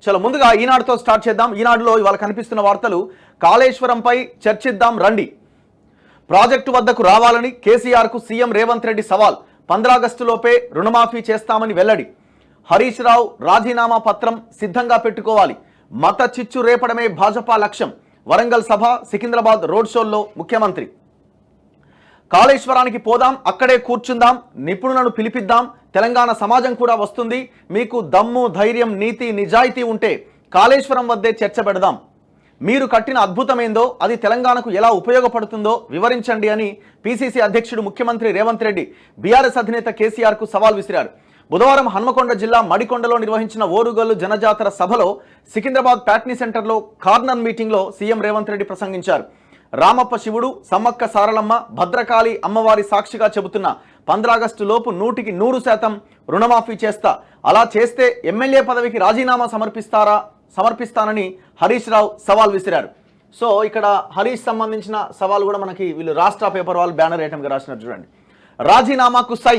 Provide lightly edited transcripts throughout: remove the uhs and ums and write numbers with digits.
చలో ముందుగా ఈనాడుతో స్టార్ట్ చేద్దాం. ఈనాడులో ఇవాళ కనిపిస్తున్న వార్తలు, కాళేశ్వరంపై చర్చిద్దాం రండి, ప్రాజెక్టు వద్దకు రావాలని కేసీఆర్కు సీఎం రేవంత్ రెడ్డి సవాల్, 15 ఆగస్టులోపే రుణమాఫీ చేస్తామని వెల్లడి, హరీష్ రావు రాజీనామా పత్రం సిద్ధంగా పెట్టుకోవాలి, మత చిచ్చు రేపడమే భాజపా లక్ష్యం, వరంగల్ సభ, సికింద్రాబాద్ రోడ్ షోల్లో ముఖ్యమంత్రి, కాళేశ్వరానికి పోదాం, అక్కడే కూర్చుందాం, నిపుణులను పిలిపిద్దాం, తెలంగాణ సమాజం కూడా వస్తుంది, మీకు దమ్ము ధైర్యం నీతి నిజాయితీ ఉంటే కాళేశ్వరం వద్దే చర్చ పెడదాం, మీరు కట్టిన అద్భుతమేందో అది తెలంగాణకు ఎలా ఉపయోగపడుతుందో వివరించండి అని పిసిసి అధ్యక్షుడు ముఖ్యమంత్రి రేవంత్ రెడ్డి బీఆర్ఎస్ అధినేత కేసీఆర్కు సవాల్ విసిరారు. బుధవారం హన్మకొండ జిల్లా మడికొండలో నిర్వహించిన ఓరుగల్లు జనజాతర సభలో సికింద్రాబాద్ ప్యాట్నీ సెంటర్లో కార్నర్ మీటింగ్లో సీఎం రేవంత్ రెడ్డి ప్రసంగించారు. రామప్ప శివుడు, సమ్మక్క సారలమ్మ, భద్రకాళి అమ్మవారి సాక్షిగా చెబుతున్న 15 ఆగస్టు లోపు 100% రుణమాఫీ చేస్తా, అలా చేస్తే ఎమ్మెల్యే పదవికి రాజీనామా సమర్పిస్తానని హరీష్ రావు సవాల్ విసిరారు. సో ఇక్కడ హరీష్ సంబంధించిన సవాల్ కూడా మనకి వీళ్ళు రాష్ట్ర పేపర్ వాళ్ళు బ్యానర్ ఐటమ్గా రాసినారు చూడండి. రాజీనామాకు సై,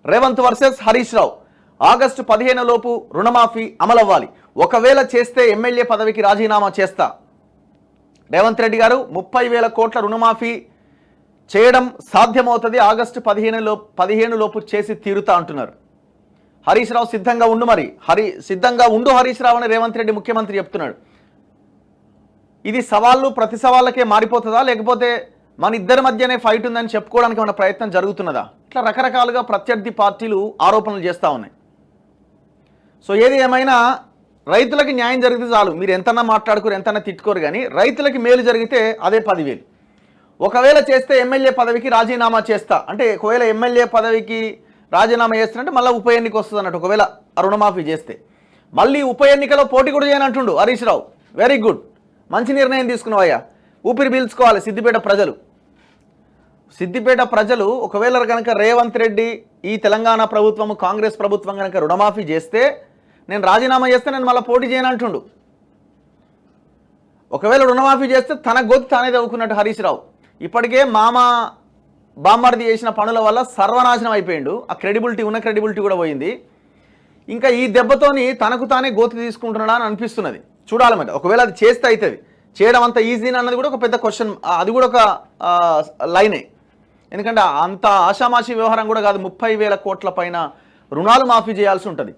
రేవంత్ వర్సెస్ హరీష్ రావు, ఆగస్టు 15 లోపు రుణమాఫీ అమలవ్వాలి, ఒకవేళ చేస్తే ఎమ్మెల్యే పదవికి రాజీనామా చేస్తా. రేవంత్ రెడ్డి గారు 30,000 కోట్ల రుణమాఫీ చేయడం సాధ్యమవుతుంది, ఆగస్టు 15 లోపు చేసి తీరుతా అంటున్నారు. హరీష్ రావు సిద్ధంగా ఉండు, మరి సిద్ధంగా ఉండు హరీష్ రావు అని రేవంత్ రెడ్డి ముఖ్యమంత్రి చెప్తున్నాడు. ఇది సవాళ్ళు ప్రతి సవాళ్ళకే మారిపోతుందా, లేకపోతే మన ఇద్దరి మధ్యనే ఫైట్ ఉందని చెప్పుకోవడానికి మన ప్రయత్నం జరుగుతున్నదా? ఇట్లా రకరకాలుగా ప్రత్యర్థి పార్టీలు ఆరోపణలు చేస్తూ ఉన్నాయి. సో ఏది ఏమైనా రైతులకి న్యాయం జరిగితే చాలు, మీరు ఎంతన్నా మాట్లాడుకోరు ఎంతన్నా తిట్టుకోరు, కానీ రైతులకి మేలు జరిగితే అదే 10,000. ఒకవేళ చేస్తే ఎమ్మెల్యే పదవికి రాజీనామా చేస్తా అంటే, ఒకవేళ ఎమ్మెల్యే పదవికి రాజీనామా చేస్తున్నట్టే మళ్ళీ ఉప ఎన్నిక వస్తుంది అన్నట్టు. ఒకవేళ రుణమాఫీ చేస్తే మళ్ళీ ఉప ఎన్నికలో పోటీ కూడా చేయనంటుండు హరీష్ రావు. వెరీ గుడ్, మంచి నిర్ణయం తీసుకున్నావయ్యా, ఊపిరి పీల్చుకోవాలి సిద్దిపేట ప్రజలు. ఒకవేళ కనుక రేవంత్ రెడ్డి, ఈ తెలంగాణ ప్రభుత్వం, కాంగ్రెస్ ప్రభుత్వం కనుక రుణమాఫీ చేస్తే నేను రాజీనామా చేస్తే నేను మళ్ళీ పోటీ చేయనంటుండు. ఒకవేళ రుణమాఫీ చేస్తే తన గొంతు తానే తవ్వుకున్నట్టు హరీష్ రావు. ఇప్పటికే మామ బామ్మర్ది చేసిన పనుల వల్ల సర్వనాశనం అయిపోయిండు, ఆ ఉన్న క్రెడిబిలిటీ కూడా పోయింది. ఇంకా ఈ దెబ్బతోని తనకు తానే గోతి తీసుకుంటున్నాడా అని అనిపిస్తున్నది. చూడాలి మరి, ఒకవేళ అది చేస్తే అవుతుంది. చేయడం అంత ఈజీనా అన్నది కూడా ఒక పెద్ద క్వశ్చన్, అది కూడా ఒక లైనే. ఎందుకంటే అంత ఆషామాషి వ్యవహారం కూడా కాదు, 30,000 కోట్ల పైన రుణాలు మాఫీ చేయాల్సి ఉంటుంది.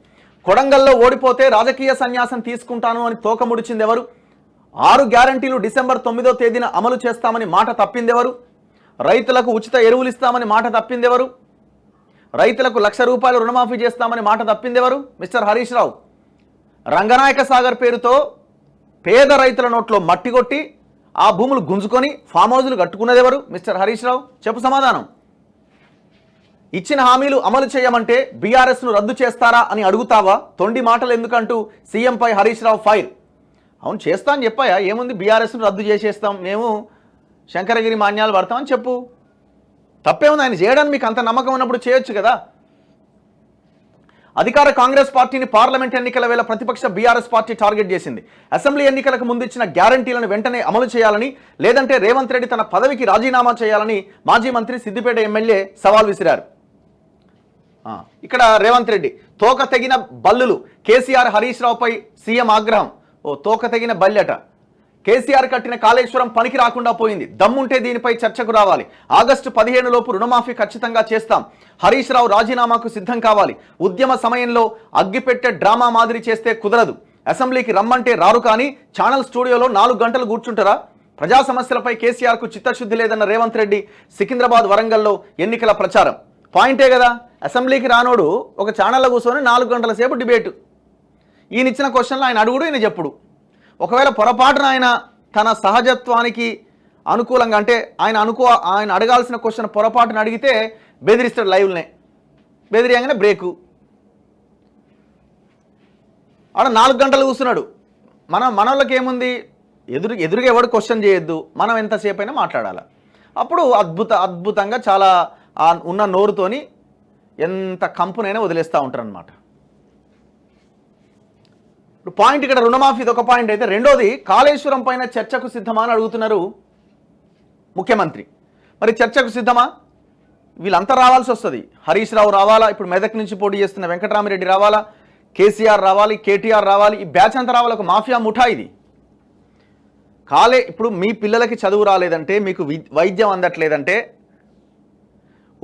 కొడంగల్లో ఓడిపోతే రాజకీయ సన్యాసం తీసుకుంటాను అని తోక ముడిచింది ఎవరు? 6 గ్యారంటీలు డిసెంబర్ 9వ తేదీన అమలు చేస్తామని మాట తప్పిందెవరు? రైతులకు ఉచిత ఎరువులు ఇస్తామని మాట తప్పిందెవరు? రైతులకు ₹1,00,000 రుణమాఫీ చేస్తామని మాట తప్పిందెవరు? మిస్టర్ హరీష్ రావు. రంగనాయక సాగర్ పేరుతో పేద రైతుల నోట్లో మట్టి కొట్టి ఆ భూములు గుంజుకొని ఫామ్ హౌజులు కట్టుకున్నది ఎవరు? మిస్టర్ హరీష్ రావు. చెప్పు సమాధానం. ఇచ్చిన హామీలు అమలు చేయమంటే బీఆర్ఎస్ను రద్దు చేస్తారా అని అడుగుతావా? తొండి మాటలు ఎందుకంటూ సీఎంపై హరీష్ రావు ఫైర్. అవును చేస్తా అని చెప్పాయా, ఏముంది, బీఆర్ఎస్ను రద్దు చేసేస్తాం, మేము శంకరగిరి మాన్యాలు పడతామని చెప్పు. తప్పేముంది, ఆయన చేయడానికి మీకు అంత నమ్మకం ఉన్నప్పుడు చేయొచ్చు కదా. అధికార కాంగ్రెస్ పార్టీని పార్లమెంట్ ఎన్నికల వేళ ప్రతిపక్ష బీఆర్ఎస్ పార్టీ టార్గెట్ చేసింది. అసెంబ్లీ ఎన్నికలకు ముందు ఇచ్చిన గ్యారంటీలను వెంటనే అమలు చేయాలని, లేదంటే రేవంత్ రెడ్డి తన పదవికి రాజీనామా చేయాలని మాజీ మంత్రి సిద్దిపేట ఎమ్మెల్యే సవాల్ విసిరారు. ఇక్కడ రేవంత్ రెడ్డి తోక తెగిన బల్లులు, కేసీఆర్ హరీష్ రావుపై సీఎం ఆగ్రహం. తోక తెగిన బల్లెట, కేసీఆర్ కట్టిన కాళేశ్వరం పనికి రాకుండా పోయింది, దమ్ముంటే దీనిపై చర్చకు రావాలి, ఆగస్టు 15 లోపు రుణమాఫీ ఖచ్చితంగా చేస్తాం, హరీష్ రావు రాజీనామాకు సిద్ధం కావాలి, ఉద్యమ సమయంలో అగ్గిపెట్టే డ్రామా మాదిరి చేస్తే కుదరదు, అసెంబ్లీకి రమ్మంటే రారు కానీ ఛానల్ స్టూడియోలో 4 గంటలు కూర్చుంటారా? ప్రజా సమస్యలపై కేసీఆర్కు చిత్తశుద్ధి లేదన్న రేవంత్ రెడ్డి సికింద్రాబాద్ వరంగల్లో ఎన్నికల ప్రచారం. పాయింటే కదా, అసెంబ్లీకి రానోడు ఒక ఛానల్లో కూర్చొని 4 గంటల సేపు డిబేటు. ఈయన ఇచ్చిన క్వశ్చన్లు ఆయన అడుగుడు, ఈయన చెప్పుడు. ఒకవేళ పొరపాటున ఆయన తన సహజత్వానికి అనుకూలంగా, అంటే ఆయన అడగాల్సిన క్వశ్చన్ పొరపాటున అడిగితే బెదిరిస్తాడు, లైవ్లనే బెదిరియంగానే బ్రేకు. ఆడ 4 గంటలు కూర్చున్నాడు. మనోళ్ళకి ఏముంది, ఎదురుగా ఎవడు క్వశ్చన్ చేయొద్దు, మనం ఎంతసేపు అయినా మాట్లాడాలి. అప్పుడు అద్భుతంగా చాలా ఉన్న నోరుతోని ఎంత కంపునైనా వదిలేస్తూ ఉంటారు అన్నమాట. ఇప్పుడు పాయింట్ ఇక్కడ రుణమాఫీ ఒక పాయింట్ అయితే, రెండోది కాళేశ్వరం పైన చర్చకు సిద్ధమా అని అడుగుతున్నారు ముఖ్యమంత్రి. మరి చర్చకు సిద్ధమా? వీళ్ళంతా రావాల్సి వస్తుంది. హరీష్ రావు రావాలా, ఇప్పుడు మెదక్ నుంచి పోటీ చేస్తున్న వెంకటరామిరెడ్డి రావాలా, కేసీఆర్ రావాలి, కేటీఆర్ రావాలి, ఈ బ్యాచ్ అంతా రావాలి, ఒక మాఫియా ముఠా ఇది. ఇప్పుడు మీ పిల్లలకి చదువు రాలేదంటే, మీకు వైద్యం అందట్లేదంటే,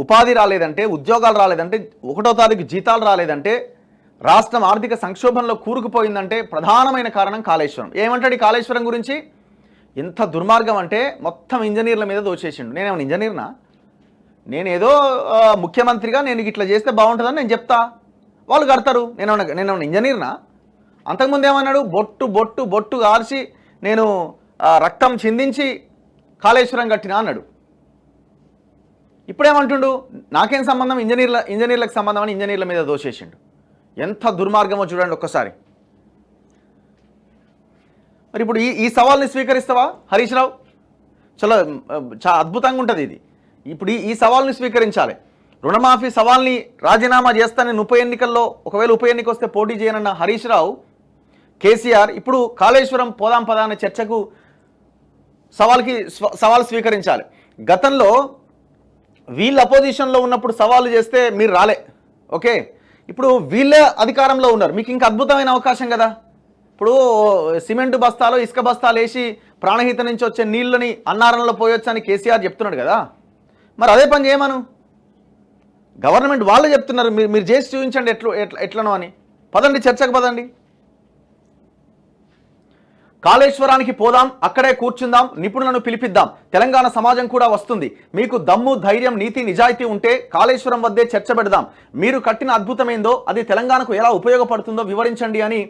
ఉపాధి రాలేదంటే, ఉద్యోగాలు రాలేదంటే, 1వ తారీఖు జీతాలు రాలేదంటే, రాష్ట్రం ఆర్థిక సంక్షోభంలో కూరుకుపోయిందంటే ప్రధానమైన కారణం కాళేశ్వరం. ఏమంటాడు ఈ కాళేశ్వరం గురించి? ఎంత దుర్మార్గం అంటే మొత్తం ఇంజనీర్ల మీద దోచేసిండు. నేనేమన్నా ఇంజనీర్నా? నేనేదో ముఖ్యమంత్రిగా నేను ఇట్లా చేస్తే బాగుంటుందని నేను చెప్తా, వాళ్ళు కడతారు. నేనేమన్నా ఇంజనీర్నా? అంతకుముందు ఏమన్నాడు? బొట్టు బొట్టు బొట్టు ఆర్చి నేను రక్తం చిందించి కాళేశ్వరం కట్టినా అన్నాడు. ఇప్పుడేమంటుండు? నాకేం సంబంధం, ఇంజనీర్లకు సంబంధం అని ఇంజనీర్ల మీద దోషేసిండు. ఎంత దుర్మార్గమో చూడండి ఒక్కసారి. మరి ఇప్పుడు ఈ సవాల్ని స్వీకరిస్తావా హరీష్ రావు? చాలా అద్భుతంగా ఉంటుంది ఇది. ఇప్పుడు ఈ సవాల్ని స్వీకరించాలి. రుణమాఫీ సవాల్ని రాజీనామా చేస్తానని ఒకవేళ ఉప ఎన్నిక వస్తే పోటీ చేయనన్న హరీష్ రావు, కేసీఆర్ ఇప్పుడు కాళేశ్వరం పోదాం పదా అనే చర్చకు సవాల్ స్వీకరించాలి. గతంలో వీళ్ళు అపోజిషన్లో ఉన్నప్పుడు సవాలు చేస్తే మీరు రాలే, ఓకే, ఇప్పుడు వీళ్ళే అధికారంలో ఉన్నారు, మీకు ఇంకా అద్భుతమైన అవకాశం కదా. ఇప్పుడు సిమెంట్ బస్తాలు ఇసుక బస్తాలు వేసి ప్రాణహిత నుంచి వచ్చే నీళ్ళని అన్నారంలో పోయొచ్చని కేసీఆర్ చెప్తున్నాడు కదా, మరి అదే పని చేయమను. గవర్నమెంట్ వాళ్ళే చెప్తున్నారు, మీరు చేసి చూపించండి ఎట్లనో అని. పదండి, చర్చకు పదండి. కాళేశ్వరానికి పోదాం, అక్కడే కూర్చుందాం, నిపుణులను పిలిపిద్దాం, తెలంగాణ సమాజం కూడా వస్తుంది. మీకు దమ్ము, ధైర్యం, నీతి, నిజాయితీ ఉంటే కాళేశ్వరం వద్దే చర్చ పెడదాం. మీరు కట్టిన అద్భుతమేందో, అది తెలంగాణకు ఎలా ఉపయోగపడుతుందో వివరించండి అని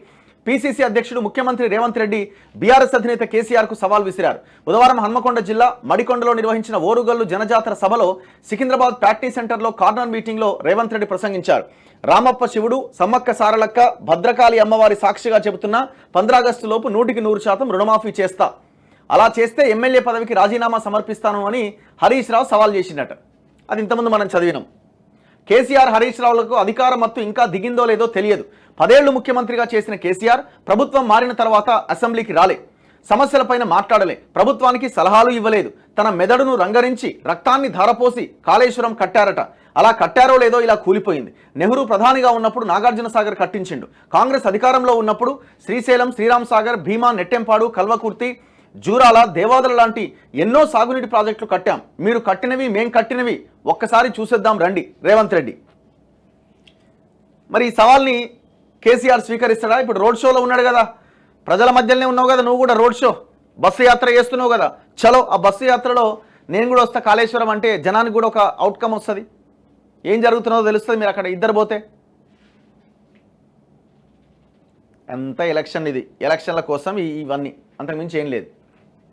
పిసిసి అధ్యక్షుడు ముఖ్యమంత్రి రేవంత్ రెడ్డి బీఆర్ఎస్ అధినేత కేసీఆర్కు సవాల్ విసిరారు. బుధవారం హన్మకొండ జిల్లా మడికొండలో నిర్వహించిన ఓరుగల్లు జనజాతర సభలో సికింద్రాబాద్ ప్రాక్టీస్ సెంటర్లో కార్నర్ మీటింగ్లో రేవంత్ రెడ్డి ప్రసంగించారు. రామప్ప శివుడు, సమ్మక్క సారలక్క, భద్రకాళి అమ్మవారి సాక్షిగా చెబుతున్న 15 ఆగస్టు లోపు 100% రుణమాఫీ చేస్తా, అలా చేస్తే ఎమ్మెల్యే పదవికి రాజీనామా సమర్పిస్తాను అని హరీష్ రావు సవాల్ చేసినట్టు. అది ఇంతకుముందు మనం చదివినాం. కేసీఆర్, హరీష్ రావులకు అధికార మత్తు ఇంకా దిగిందో లేదో తెలియదు. 10 ఏళ్లు ముఖ్యమంత్రిగా చేసిన కేసీఆర్ ప్రభుత్వం మారిన తర్వాత అసెంబ్లీకి రాలే, సమస్యలపైన మాట్లాడలే, ప్రభుత్వానికి సలహాలు ఇవ్వలేదు. తన మెదడును రంగరించి రక్తాన్ని ధారపోసి కాళేశ్వరం కట్టారట. అలా కట్టారో లేదో ఇలా కూలిపోయింది. నెహ్రూ ప్రధానిగా ఉన్నప్పుడు నాగార్జున సాగర్ కట్టించిండు. కాంగ్రెస్ అధికారంలో ఉన్నప్పుడు శ్రీశైలం, శ్రీరామ్ సాగర్, భీమా, నెట్టెంపాడు, కల్వకుర్తి, జూరాల, దేవాదుల లాంటి ఎన్నో సాగునీటి ప్రాజెక్టులు కట్టాం. మీరు కట్టినవి, మేం కట్టినవి ఒక్కసారి చూసేద్దాం రండి రేవంత్ రెడ్డి. మరి ఈ సవాల్ని కేసీఆర్ స్వీకరిస్తాడా? ఇప్పుడు రోడ్ షోలో ఉన్నాడు కదా, ప్రజల మధ్యలోనే ఉన్నావు కదా, నువ్వు కూడా రోడ్ షో బస్సు యాత్ర చేస్తున్నావు కదా, చలో ఆ బస్సు యాత్రలో నేను కూడా వస్తా కాళేశ్వరం అంటే జనానికి కూడా ఒక అవుట్కమ్ వస్తుంది, ఏం జరుగుతున్నదో తెలుస్తుంది. మీరు అక్కడ ఇద్దరు పోతే ఎంత ఎలక్షన్, ఇది ఎలక్షన్ల కోసం ఇవన్నీ, అంతకుమించి ఏం లేదు.